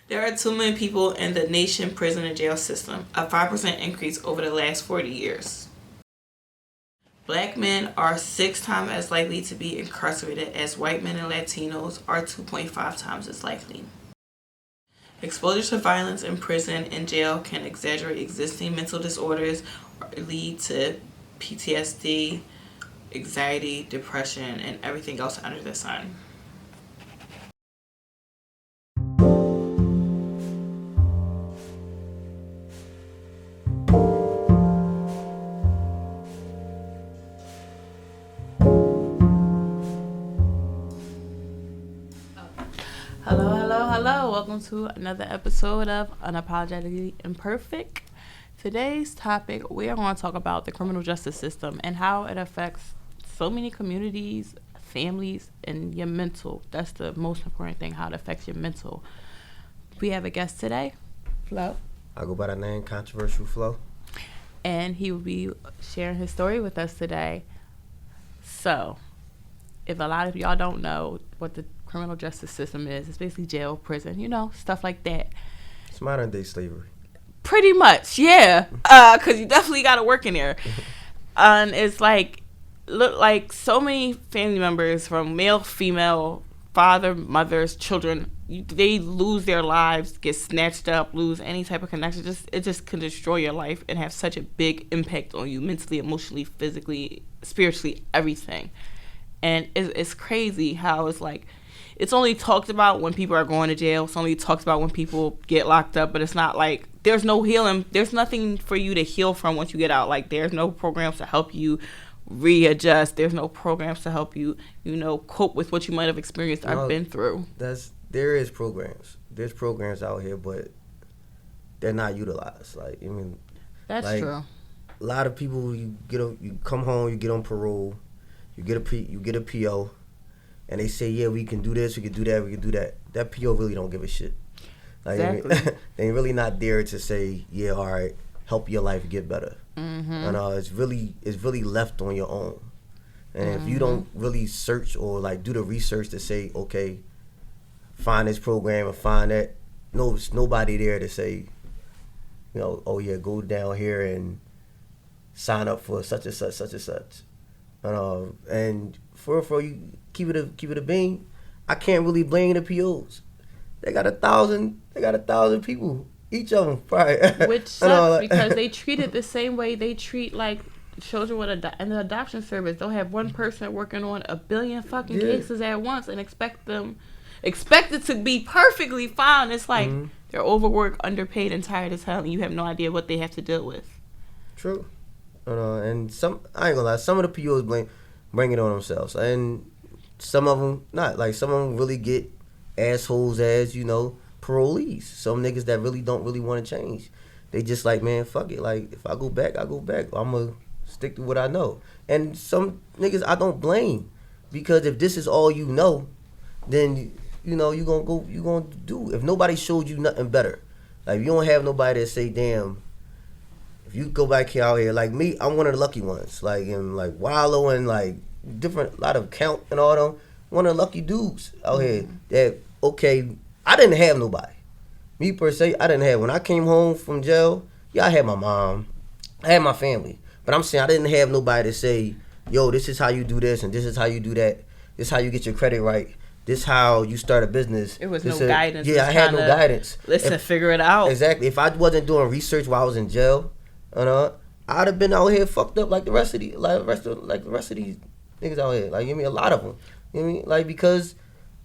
There are 2 million people in the nation prison and jail system, a 5% increase over the last 40 years. Black men are 6 times as likely to be incarcerated as white men and Latinos are 2.5 times as likely. Exposure to violence in prison and jail can exaggerate existing mental disorders or lead to PTSD, anxiety, depression, and everything else under the sun. Hello. Welcome to another episode of Unapologetically Imperfect. Today's topic, we are going to talk about the criminal justice system and how it affects so many communities, families, and your mental. That's the most important thing, how it affects your mental. We have a guest today, Flo. I go by the name Controversial Flo. And he will be sharing his story with us today. So, if a lot of y'all don't know what the criminal justice system is, it's basically jail, prison, stuff like that. It's modern day slavery. Pretty much, yeah. Because you definitely got to work in there. And it's look like so many family members from male, female, father, mothers, children, they lose their lives, get snatched up, lose any type of connection. It just can destroy your life and have such a big impact on you mentally, emotionally, physically, spiritually, everything. And it's crazy how it's only talked about when people are going to jail. It's only talked about when people get locked up, but it's not like there's no healing. There's nothing for you to heal from once you get out. There's no programs to help you readjust. There's no programs to help you, cope with what you might have experienced or been through. There is programs. There's programs out here, but they're not utilized. That's true. A lot of people, you come home, you get on parole, you get a PO. And they say, yeah, we can do this, we can do that, we can do that. That PO really don't give a shit. Exactly. They really not there to say, yeah, all right, help your life get better. Mm-hmm. And it's really left on your own. And if you don't really search or do the research to say, okay, find this program or find that, there's nobody there to say, oh yeah, go down here and sign up for such and such, such and such. And for you keep it a bean, I can't really blame the POs. They got 1,000 people, each of them probably. Which sucks because they treat it the same way they treat children with in the adoption service. They'll have one person working on 1 billion fucking cases at once and expect it to be perfectly fine. It's they're overworked, underpaid, and tired as hell, and you have no idea what they have to deal with. True. And I ain't gonna lie, some of the POs bring it on themselves, and some of them not. Some of them really get assholes as parolees. Some niggas that really don't really want to change. They just man, fuck it. If I go back, I go back. I'm gonna stick to what I know. And some niggas I don't blame, because if this is all you know, then you gonna do. If nobody showed you nothing better, you don't have nobody that say, damn. If you go back out here, me, I'm one of the lucky ones. In Wallow and different, lot of Count and all them, one of the lucky dudes out here that, okay, I didn't have nobody. Me per se, I didn't have. When I came home from jail, I had my mom, I had my family. But I'm saying I didn't have nobody to say, yo, this is how you do this and this is how you do that. This is how you get your credit right. This is how you start a business. It was no guidance. Yeah, I had no guidance. Listen, figure it out. Exactly. If I wasn't doing research while I was in jail, I'd have been out here fucked up like the rest of these niggas out here. A lot of them. You know what I mean? Because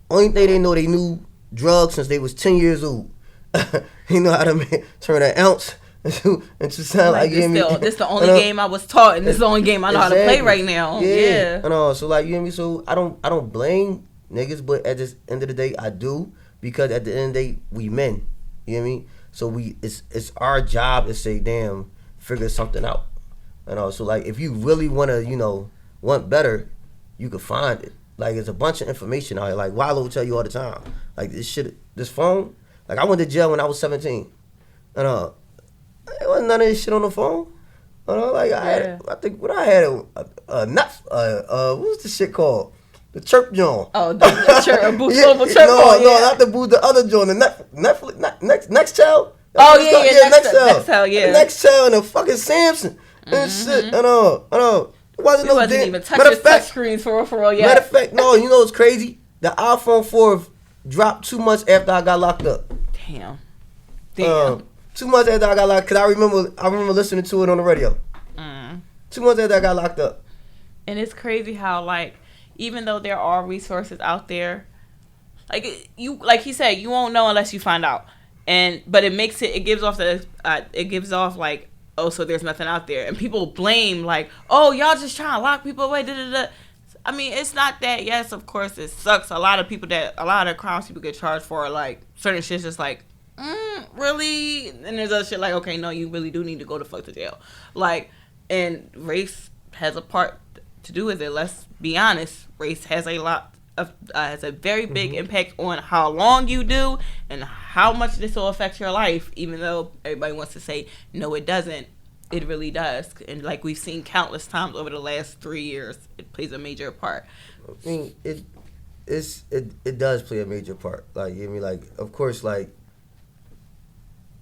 only thing they know, they knew drugs since they was 10 years old. You know how to turn an ounce into sound this the only game I was taught, and this is the only game I know how to play right now. Yeah. So you know what I mean? So I don't blame niggas, but at the end of the day, I do, because at the end of the day, we men. You know what I mean? So it's our job to say, damn, figure something out. So if you really want better, you can find it. There's a bunch of information out here. Wallow will tell you all the time. This phone. I went to jail when I was 17. There wasn't none of this shit on the phone. I think what I had what was the shit called? The chirp joint. Oh, the chirp, boost yeah, over chirp. No, not the boost. The other joint. The Netflix. Next child. Oh yeah, next child. Yeah, next child and a fucking Samsung and shit. I know. It wasn't we wasn't even touching touch screens for real yet. Matter of fact, no. You know what's crazy? The iPhone 4 dropped 2 months after I got locked up. Damn. 2 months after I got locked, cause I remember listening to it on the radio. 2 months after I got locked up. And it's crazy how, like, even though there are resources out there, like he said, you won't know unless you find out. But it gives off like, oh, so there's nothing out there, and people blame like, oh, y'all just trying to lock people away. I mean, it's not that. Yes, of course, it sucks. A lot of crimes people get charged for, like certain shit's just like, really, and there's other shit like, okay, no, you really do need to go the fuck to jail, like, and race has a part to do with it. Let's be honest, race has has a very big impact on how long you do and how much this will affect your life, even though everybody wants to say no, it doesn't. It really does. And like we've seen countless times over the last 3 years, it plays a major part. I mean, it does play a major part. Like, you know, like, of course, like,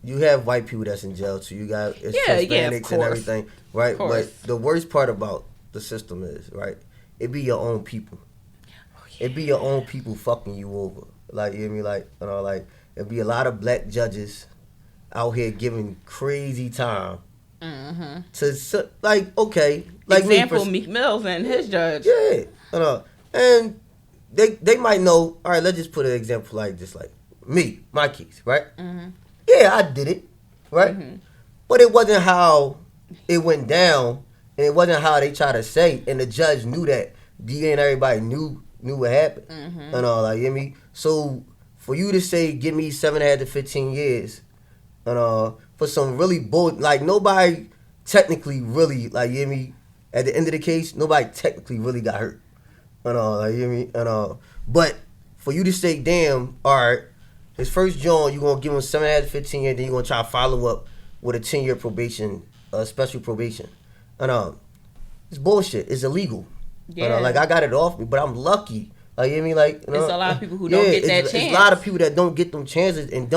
you have white people that's in jail too. You got Hispanics and everything, right? But the worst part about the system is, right, it be your own people. It be your own people fucking you over. Like, you know what I mean? Like, you know, like, it be a lot of black judges out here giving crazy time. To, like, okay. Like, example, Meek Mills and his judge. Yeah. You know, and they might know, all right, let's just put an example like just like me, my case, right? Yeah, I did it, right? But it wasn't how it went down, and it wasn't how they try to say, and the judge knew that. DA and everybody knew what happened, and all, like, you know what I mean? So for you to say, give me 7.5 to 15 years, and for some really bull, like, nobody technically really, like, you know what I mean? At the end of the case, nobody technically really got hurt, and all, like, you know what I mean? But for you to say, damn, all right, his first joint, you're gonna give him 7.5 to 15 years, then you're gonna try to follow up with a 10-year probation, special probation, and it's bullshit. It's illegal. Yeah. Like, I got it off me, but I'm lucky. Like, you know what I mean? Like, it's a lot of people who don't get that chance. It's a lot of people that don't get them chances and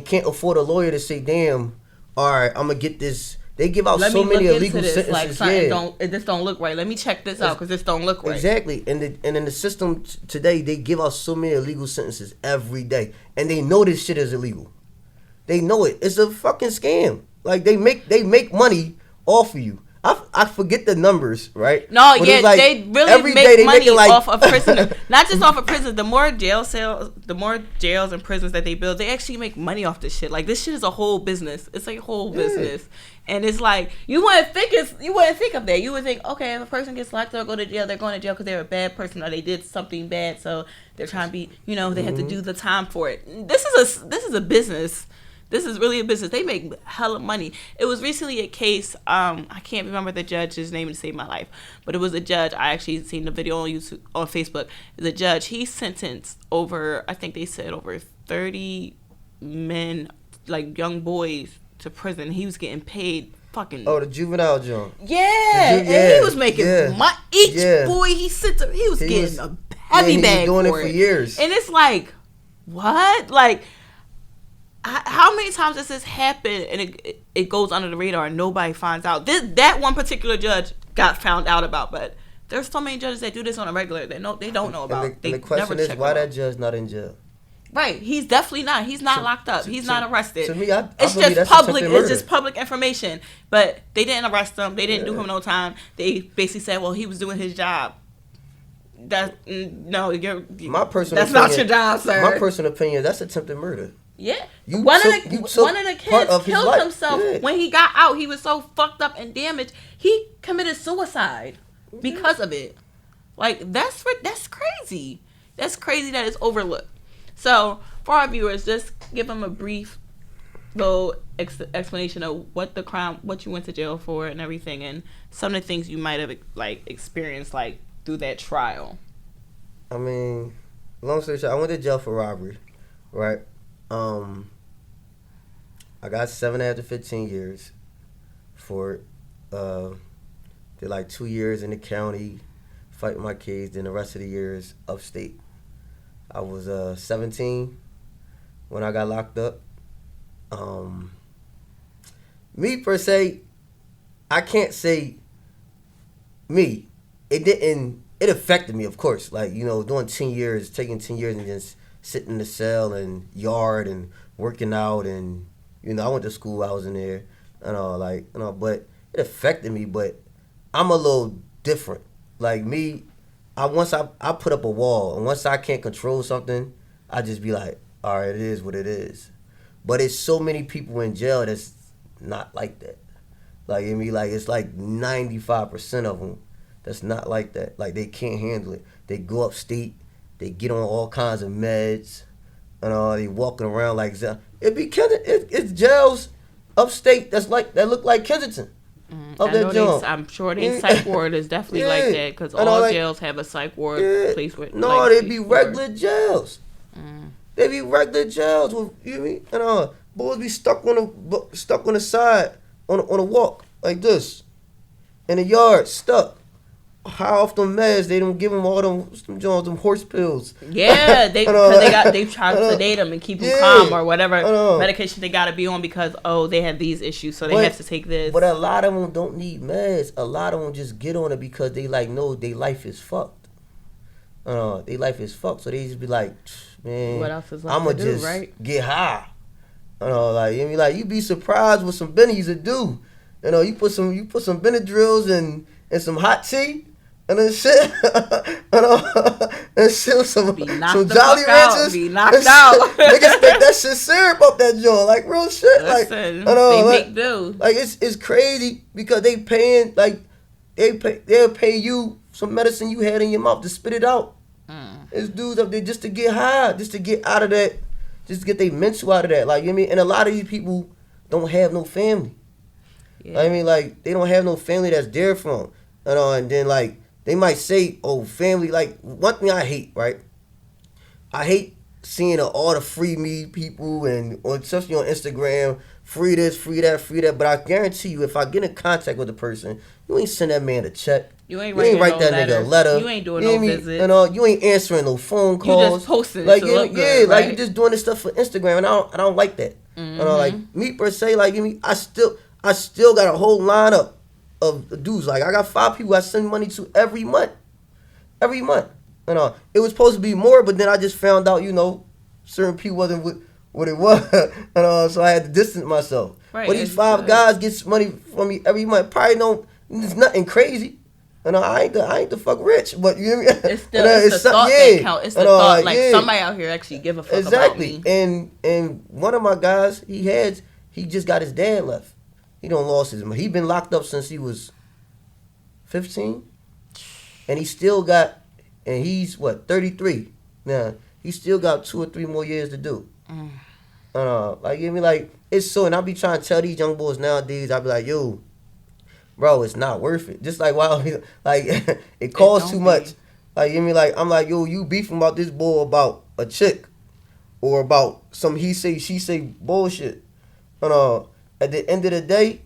can't afford a lawyer to say, damn, all right, I'm gonna get this. They give out so many illegal sentences. Like, this don't look right. Let me check this out because this don't look right. Exactly. And in the system today, they give out so many illegal sentences every day, and they know this shit is illegal. They know it. It's a fucking scam. Like, they make money off of you. I forget the numbers, right? No, but yeah, like, they really make money off of prisoners. Not just off of prisoners. The more jails and prisons that they build, they actually make money off this shit. Like, this shit is a whole business. It's a whole business. And it's like, you wouldn't think of that. You would think, okay, if a person gets locked up or go to jail, they're going to jail because they're a bad person or they did something bad, so they're trying to be, they have to do the time for it. This is a business. This is really a business. They make hella money. It was recently a case. I can't remember the judge's name to save my life, but it was a judge. I actually seen the video on YouTube, on Facebook. The judge, he sentenced over, I think they said over 30 men, like young boys, to prison. He was getting paid fucking. Oh, the juvenile joint. Yeah, and he was making each boy he sent. He was getting a heavy bag for it. Doing it for years. And it's like, what? Like, how many times does this happen and it goes under the radar and nobody finds out? That one particular judge got found out about, but there's so many judges that do this on a regular that they don't know about. And the question is, why that judge not in jail? Right, he's definitely not. He's not locked up. He's not arrested. To me, it's just public. It's just public information. But they didn't arrest him. They didn't do him no time. They basically said, well, he was doing his job. That's not your job, sir. My personal opinion, that's attempted murder. Yeah, one of the kids killed himself when he got out. He was so fucked up and damaged. He committed suicide because of it. Like, that's crazy. That's crazy that it's overlooked. So for our viewers, just give them a brief little explanation of what the crime, what you went to jail for, and everything, and some of the things you might have like experienced like through that trial. I mean, long story short, I went to jail for robbery, right? I got 7.5 to 15 years for it. Did like 2 years in the county, fighting my kids. Then the rest of the years upstate. I was 17 when I got locked up. Me per se, I can't say me. It didn't. It affected me, of course. Like, you know, doing 10 years, taking 10 years and just sitting in the cell and yard and working out and, you know, I went to school. I was in there, but it affected me. But I'm a little different. Like me, once I put up a wall, and once I can't control something, I just be like, all right, it is what it is. But it's so many people in jail that's not like that. Like, I mean, like, it's like 95% of them that's not like that. Like, they can't handle it. They go upstate, they get on all kinds of meds, they walking around like it's jails upstate that look like Kensington. I'm sure they psych ward is definitely like that because all jails have a psych ward place with. No, like, they be regular jails. They be regular jails with, you know what I mean? Boys be stuck on the side on a walk like this in the yard, stuck. High off them meds, they don't give them all them horse pills. Yeah, they try to sedate them and keep them calm or whatever medication they gotta be on because they have these issues, so they have to take this. But a lot of them don't need meds. A lot of them just get on it because they like know their life is fucked. Their life is fucked, so they just be like, man, what else is left I'ma to do, just right? get high. You be surprised what some bennies would do. You put some Benadryls and some hot tea. And then shit, and shit, some Jolly Ranchers. Be knocked out. Niggas think that shit syrup up that joint, like real shit. Listen, they make do. Like it's crazy because they paying they'll pay you some medicine you had in your mouth to spit it out. It's dudes up there just to get high, just to get out of that, just to get their mental out of that. Like, you know what I mean? And a lot of these people don't have no family. Yeah. I mean, like, they don't have no family that's there for them. And then like. They might say, oh, family, like, one thing I hate, right? I hate seeing all the free me people and especially on Instagram, free this, free that, free that. But I guarantee you, if I get in contact with a person, you ain't send that man a check. You ain't write that nigga a letter. You ain't doing no visits. You ain't answering no phone calls. You just posting like, to look good, like right? you just doing this stuff for Instagram, and I don't like that. Like me per se, like I still got a whole lineup of dudes. Like, I got 5 people I send money to every month. It was supposed to be more, but then I just found out, certain people wasn't what it was. So I had to distance myself. Right, but these 5 guys get money from me every month. Probably it's nothing crazy. I ain't the fuck rich, but you know what I mean? It's the thought that counts. It's the thought, like, somebody out here actually give a fuck about me. And one of my guys, he just got his dad left. He don't lost his money. He been locked up since he was 15, and he still got, and he's 33 now. He still got 2 or 3 more years to do. It's so, and I be trying to tell these young boys nowadays. I be like, yo, bro, it's not worth it. Just like it costs too much. Like, I'm like, yo, you beefing about this boy about a chick, or about some he say she say bullshit. At the end of the day,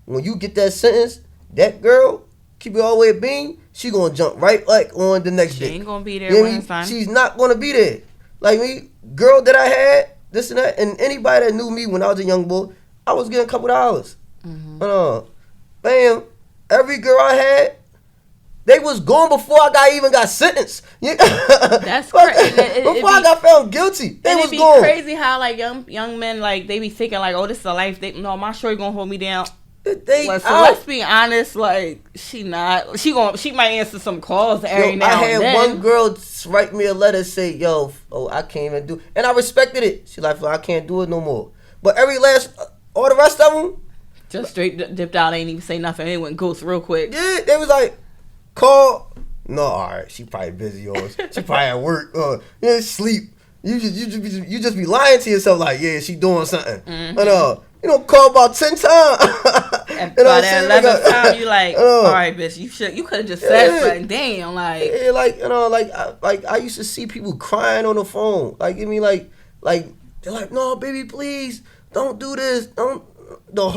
when you get that sentence, that girl, keep it all the way at being, she gonna jump right on the next day. She ain't gonna be there when it's time. She's not gonna be there. Like me, girl that I had, this and that, and anybody that knew me when I was a young boy, I was getting a couple $. Bam, every girl I had, they was gone before I even got sentenced. That's crazy. Before I got found guilty, they was gone. It's crazy how like young men, like, they be thinking like, oh, this is a life. My shorty gonna hold me down. Let's be honest. Like, she not. She might answer some calls every now and then. I had one girl write me a letter say, yo, I can't even do. And I respected it. She like, I can't do it no more. But all the rest of them, just straight dipped out. Ain't even say nothing. They went ghost real quick. Yeah, they was like, call. No, all right. She probably busy or she probably at work. Sleep. You just be lying to yourself like, yeah, she doing something. Call about 10 times. And by that 11th time, you like, all right, bitch, you could have just said something. Damn, like, I used to see people crying on the phone. Like, they're like, no, baby, please, don't do this. Don't. The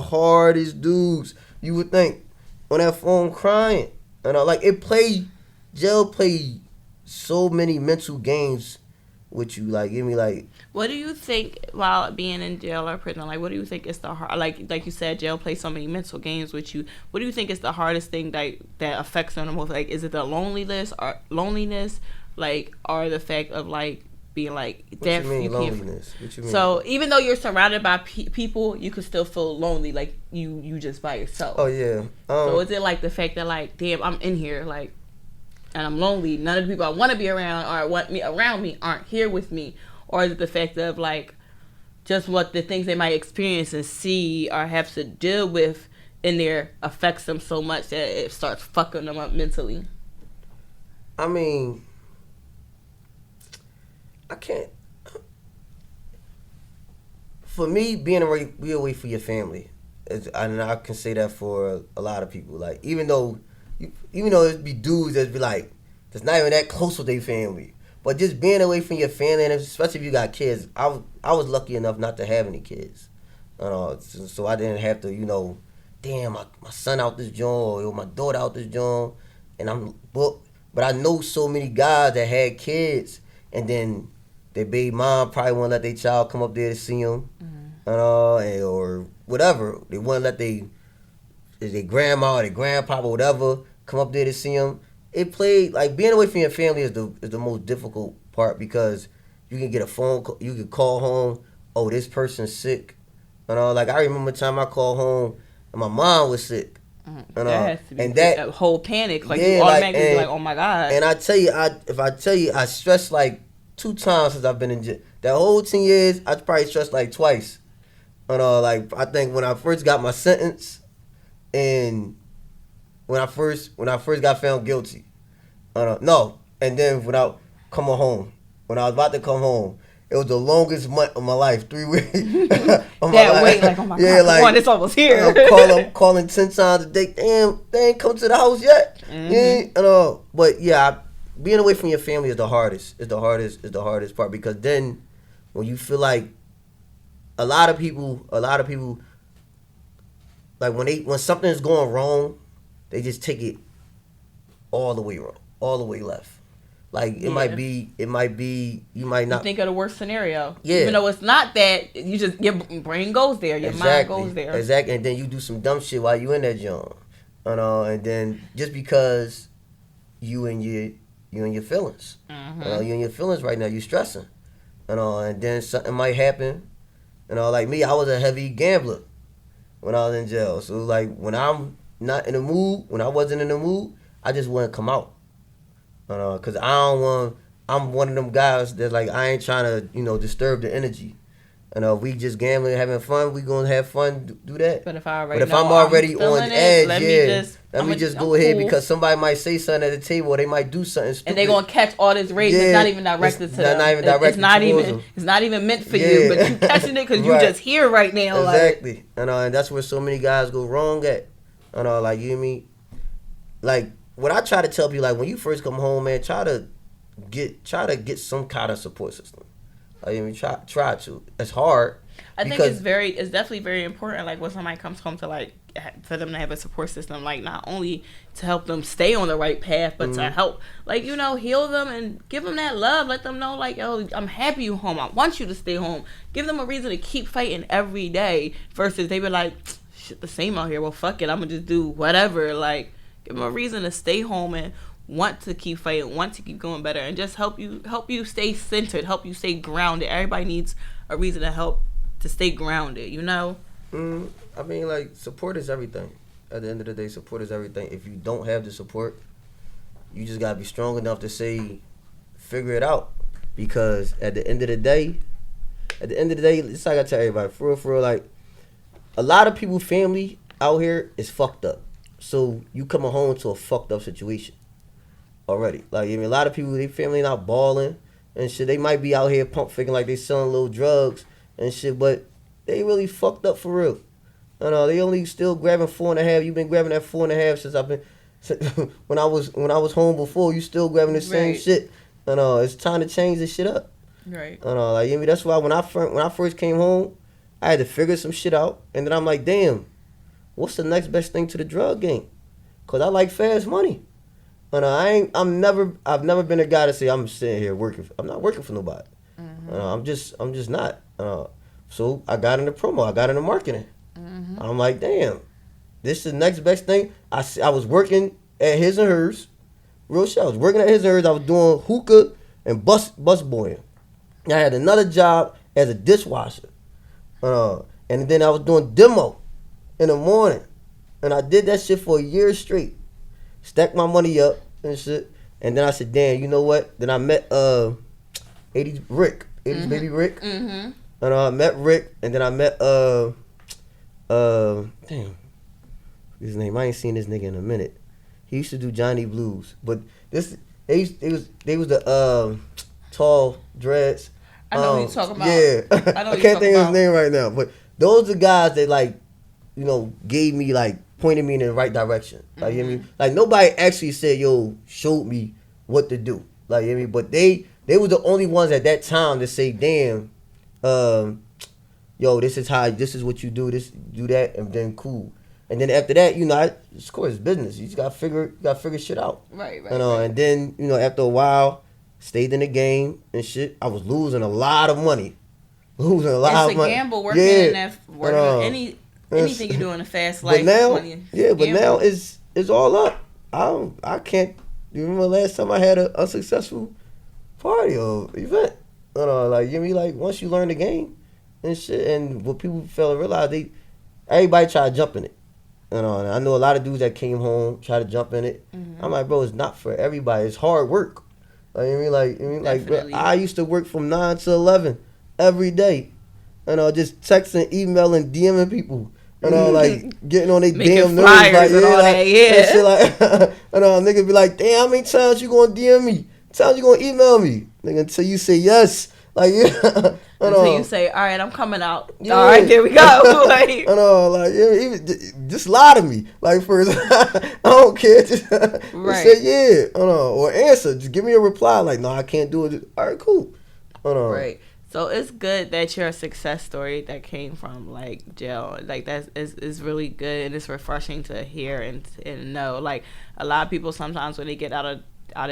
hardest dudes you would think on that phone crying. And jail play so many mental games with you. Like, give me like. What do you think while being in jail or prison? Like, what do you think is the hard? Like you said, jail plays so many mental games with you. What do you think is the hardest thing that affects them the most? Like, is it the loneliness, like, or the fact of like being like What you mean loneliness? What you mean? So even though you're surrounded by people, you can still feel lonely, like you just by yourself. Oh yeah. So is it like the fact that like, damn, I'm in here, like, and I'm lonely. None of the people I want to be around or want me around me aren't here with me, or is it the fact of like just what the things they might experience and see or have to deal with in there affects them so much that it starts fucking them up mentally? I mean, I can't. For me, being away from your family, and I can say that for a lot of people. Like, even though it'd be dudes that'd be like, that's not even that close with their family. But just being away from your family, and especially if you got kids, I was lucky enough not to have any kids. So I didn't have to, damn, my son out this joint, or my daughter out this joint, and I'm booked. But I know so many guys that had kids, and then their baby mom probably won't let their child come up there to see them, or whatever. They won't let their grandma or their grandpa or whatever come up there to see them. It played like being away from your family is the most difficult part, because you can get a phone call, you can call home. Oh, this person's sick. Like I remember the time I called home and my mom was sick. That has to be a whole panic. Like, you automatically be like, oh my God. And I tell you, I stressed like 2 times since I've been in jail. That whole 10 years, I probably stressed like twice. Like I think when I first got my sentence, and when I first got found guilty. No, and then when I coming home, when I was about to come home, it was the longest month of my life, 3 weeks. Wait, like, oh my God, like, come on, it's almost here. I'm calling 10 times a day. Damn, they ain't come to the house yet. Mm-hmm. But yeah, being away from your family is the hardest. It's the hardest part, because then when you feel like a lot of people, like when something is going wrong, they just take it all the way wrong, all the way left. Like it might be, you might not think of the worst scenario. Yeah. Even though it's not that, you just, your brain goes there, your mind goes there. Exactly, and then you do some dumb shit while you in that joint. And then just because you and your feelings, you and your feelings right now, you stressing, and then something might happen. Like me, I was a heavy gambler when I was in jail. So like when I'm not in the mood, when I wasn't in the mood, I just wouldn't come out. Cause I'm one of them guys that like, I ain't trying to, disturb the energy. We just gambling, having fun, we gonna have fun, do that. But if I'm already on edge, let me just go ahead, cool. Because somebody might say something at the table, or they might do something stupid. And they gonna catch all this rage that's not even directed to them. It's not even meant for you, but you catching it because you just here right now. Exactly. Like. And that's where so many guys go wrong at. Like, you and me. Like, what I try to tell people, like, when you first come home, man, try to get some kind of support system. Like, I mean, try to. It's hard. I think it's definitely very important. Like, when somebody comes home, to like, for them to have a support system, like, not only to help them stay on the right path, but to help, like, heal them and give them that love. Let them know, like, yo, I'm happy you home. I want you to stay home. Give them a reason to keep fighting every day, versus they be like, shit, the same out here. Well, fuck it, I'm gonna just do whatever. Like, give them a reason to stay home and want to keep fighting, want to keep going better, and just help you stay centered, help you stay grounded. Everybody needs a reason to stay grounded, I mean, like, support is everything. At the end of the day, support is everything. If you don't have the support, you just gotta be strong enough to say, figure it out. Because at the end of the day, it's like I tell everybody, for real, like, a lot of people's family out here is fucked up. So you coming home to a fucked up situation already. Like, I mean, a lot of people, their family not balling and shit. They might be out here pump faking like they selling little drugs and shit, but they really fucked up for real. They only still grabbing 4.5. You've been grabbing that 4.5 since I've been when I was home before. You still grabbing the same shit. It's time to change this shit up. Right. Like, I mean, that's why when I first came home, I had to figure some shit out, and then I'm like, damn, what's the next best thing to the drug game? Cause I like fast money. And I've never been a guy to say I'm sitting here working. I'm not working for nobody. I'm just not. So I got into promo. I got into marketing. I'm like, damn, this is the next best thing. I was working at his and hers. Real shit. I was working at his and hers. I was doing hookah and bus boying. I had another job as a dishwasher. And then I was doing demo in the morning. And I did that shit for a year straight. Stacked my money up and shit. And then I said, damn, you know what? Then I met 80's Rick. 80's baby Rick. And I met Rick. And then I met damn, his name. I ain't seen this nigga in a minute. He used to do Johnny Blues. But they was the tall dreads. I know who you talking about. Yeah. I can't think of his name right now. But those are guys that, like, you know, gave me, like, pointed me in the right direction. Like, you know what I mean? Like, nobody actually said, yo, showed me what to do. Like, you know what I mean? But they were the only ones at that time to say, damn, yo, this is what you do, do that, and then cool. And then after that, you know, of course, it's business. You just gotta figure shit out. Right. You know, and then, you know, after a while, stayed in the game and shit. I was losing a lot of money. It's a gamble working in that anything you do in a fast life. But now, now it's all up. I can't. You remember last time I had an unsuccessful party or event? Like, you know, like, once you learn the game and shit, and what people fail to realize, everybody try to jump in it. And I know a lot of dudes that came home try to jump in it. I'm like, bro, it's not for everybody. It's hard work. Like, like, bro, I used to work from 9 to 11 every day. Just texting, emailing, DMing people. Like, getting on their damn nerves. Like, and all that, and shit, like, niggas be like, damn, how many times you gonna DM me? How many times you gonna email me? Nigga, until you say yes. Like, yeah. Until you say, all right, I'm coming out. Yeah. All right, there we go. Like, even just lie to me. Like, first, I don't care. Just say yeah. Or answer. Just give me a reply. Like, no, I can't do it. All right, cool. Right. So it's good that you're a success story that came from, like, jail. Like, that is really good, and it's refreshing to hear and know. Like, a lot of people sometimes when they get out of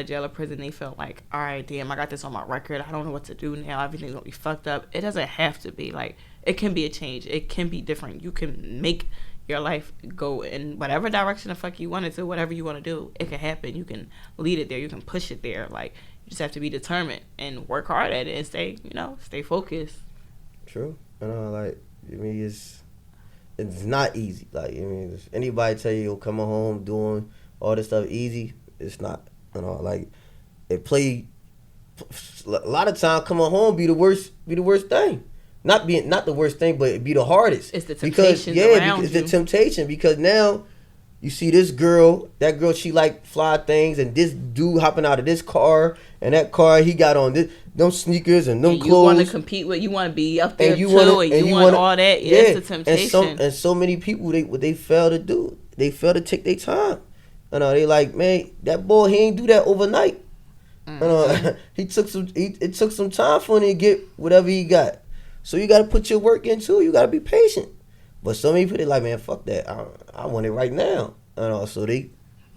jail or prison, they feel like, all right, damn, I got this on my record. I don't know what to do now. Everything's gonna be fucked up. It doesn't have to be. Like, it can be a change. It can be different. You can make your life go in whatever direction the fuck you want it to. Whatever you want to do, it can happen. You can lead it there. You can push it there. Like, you just have to be determined and work hard at it and stay focused. True. Like, I mean, it's not easy. Like, I mean, if anybody tell you coming home doing all this stuff easy, it's not. Like, it play a lot of time. Coming home be the worst thing. Not the worst thing, but it be the hardest. It's the temptation around it's the temptation, because now you see this girl, that girl, she like fly things, and this dude hopping out of this car, and that car he got on them sneakers and them clothes. You want to compete with, you want to be up there and you want all that. Yeah, it's the temptation. And so many people, what they fail to do, they fail to take their time. They like, man, that boy, he ain't do that overnight. It took some time for him to get whatever he got. So you got to put your work into it. You got to be patient. But so many people, they like, man, fuck that. I want it right now. So they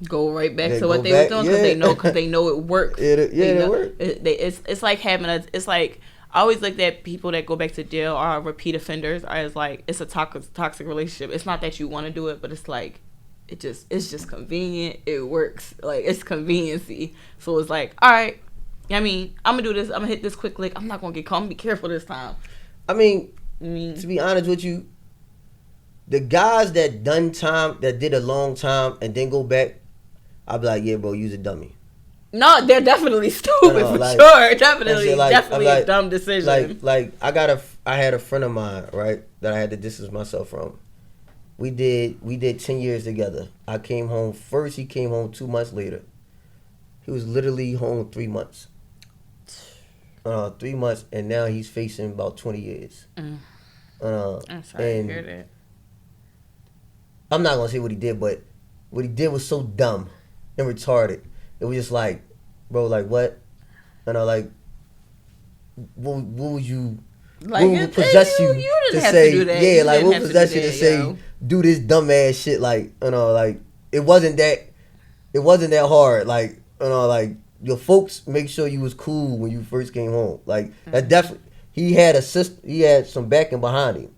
go right back to what they were doing, because they know it works. It works. It's like having it's like, I always look at people that go back to jail or repeat offenders as like, it's a toxic relationship. It's not that you want to do it, but it's like, it's just convenient. It works. Like, it's conveniency. So it's like, all right, I mean, I'm gonna do this. I'm gonna hit this quick lick. I'm not gonna get caught. I'm gonna be careful this time. I mean, to be honest with you, the guys that done time, that did a long time and then go back, I'll be like, yeah, bro, you's a dummy. No, they're definitely stupid for sure. Definitely a dumb decision. Like I had a friend of mine, right, that I had to distance myself from. We did 10 years together. I came home first. He came home 2 months later. He was literally home 3 months. 3 months, and now he's facing about 20 years. I'm sorry to hear that. I'm not gonna say what he did, but what he did was so dumb and retarded. It was just like, bro, like what? Like, what would you? Like, what would possess you to say? To do that. Yeah, like what possess you to say? Do this dumb ass shit, like, like, it wasn't that it wasn't that hard. Like, like your folks make sure you was cool when you first came home. Like that definitely. He had a system. He had some backing behind him.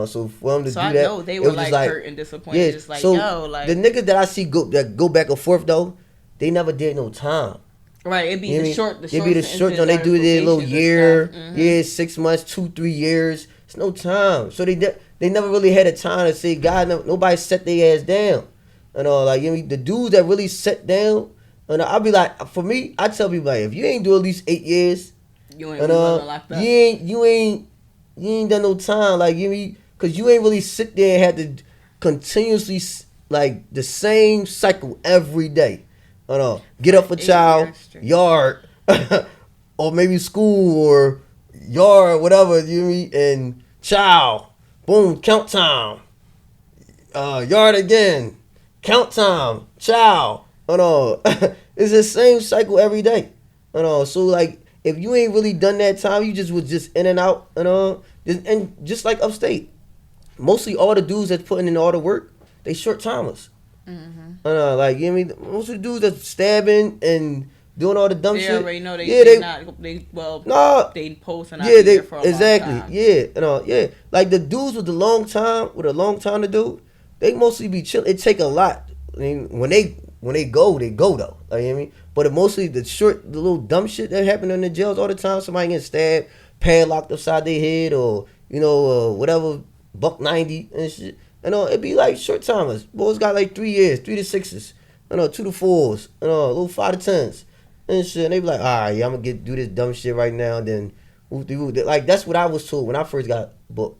So for him to so do I that, know they it were was just like like hurt and disappointed. yeah. Just like So yo, like the niggas that I see go back and forth though, they never did no time. right. It'd be You know the short. It'd be the short. They do their little year, 6 months, 2-3 years. It's no time. So they never really had a time to say God. Nobody set their ass down. Like the dudes that really set down. And I'll be like, for me, I tell people like, if you ain't do at least 8 years, you ain't really locked up. You ain't done no time. Like because you ain't really sit there and have to continuously like the same cycle every day. Get up for child, yard, or maybe school or yard, whatever and child, boom, count time, yard again, count time, child. It's the same cycle every day. So like if you ain't really done that time, you just was just in and out, and just like upstate, mostly all the dudes that's putting in all the work, they short timers. Like most of the dudes that's stabbing and doing all the dumb shit. They already know they post and yeah, they for a exactly long time. Yeah. Like the dudes with a long time to do, they mostly be chill. It take a lot. I mean, when they go though. Like, but mostly the little dumb shit that happen in the jails all the time. Somebody getting stabbed, padlocked upside their head, or whatever, buck 90 and shit. It'd be like short timers. Boys got like 3 years, 3 to 6s, 2 to 4s, little 5 to 10s and shit. And they be like, all right, yeah, I'm gonna do this dumb shit right now. And then, like that's what I was told when I first got booked.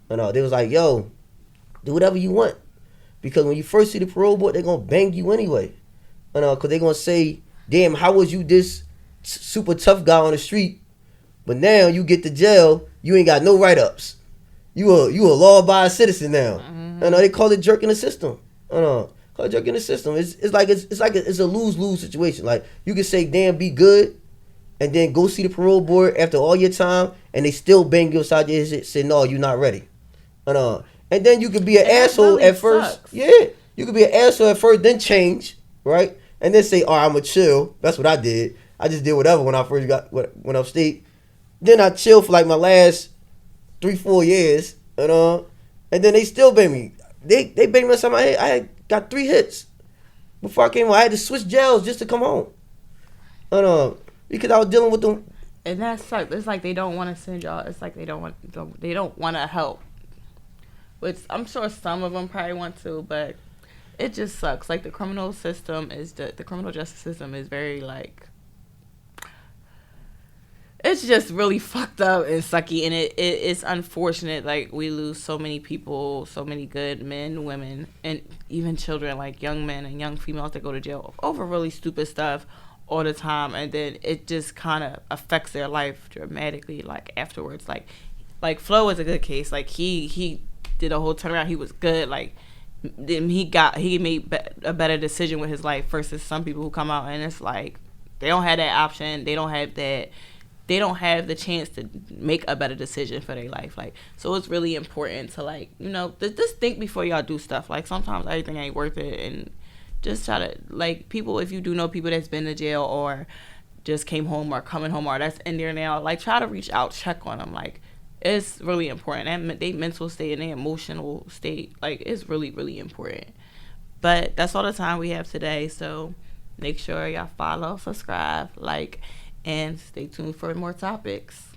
They was like, yo, do whatever you want, because when you first see the parole board, they're gonna bang you anyway. Because they're gonna say, damn, how was you this super tough guy on the street, but now you get to jail, you ain't got no write-ups. You a law-abiding citizen now. They call it jerking the system. Call it jerking the system. It's like a lose-lose situation. Like you can say, damn, be good, and then go see the parole board after all your time, and they still bang you aside your shit, say, no, you're not ready. And then you could be an asshole really at first. Sucks. Yeah, you could be an asshole at first, then change, right? And then say, all right, I'm gonna chill. That's what I did. I just did whatever when I first went upstate. Then I chill for like my last 3-4 years, and then they still bang me. They banged me inside my head. I got 3 hits before I came home. I had to switch jails just to come home, because I was dealing with them. And that sucks. It's like they don't want to send y'all. It's like they don't want to help. Which I'm sure some of them probably want to, but it just sucks. Like the criminal justice system is very like, it's just really fucked up and sucky, and it's unfortunate. Like we lose so many people, so many good men, women, and even children, like young men and young females that go to jail over really stupid stuff all the time, and then it just kind of affects their life dramatically. Like afterwards, like Flo is a good case. Like he did a whole turnaround. He was good. Like then he made a better decision with his life versus some people who come out and it's like they don't have that option. They don't have that. They don't have the chance to make a better decision for their life. Like, so it's really important to like, just think before y'all do stuff. Like sometimes everything ain't worth it, and just try to like people. If you do know people that's been to jail or just came home or coming home or that's in there now, like try to reach out, check on them. Like it's really important. And they mental state and their emotional state, like it's really, really important. But that's all the time we have today. So make sure y'all follow, subscribe, like, and stay tuned for more topics.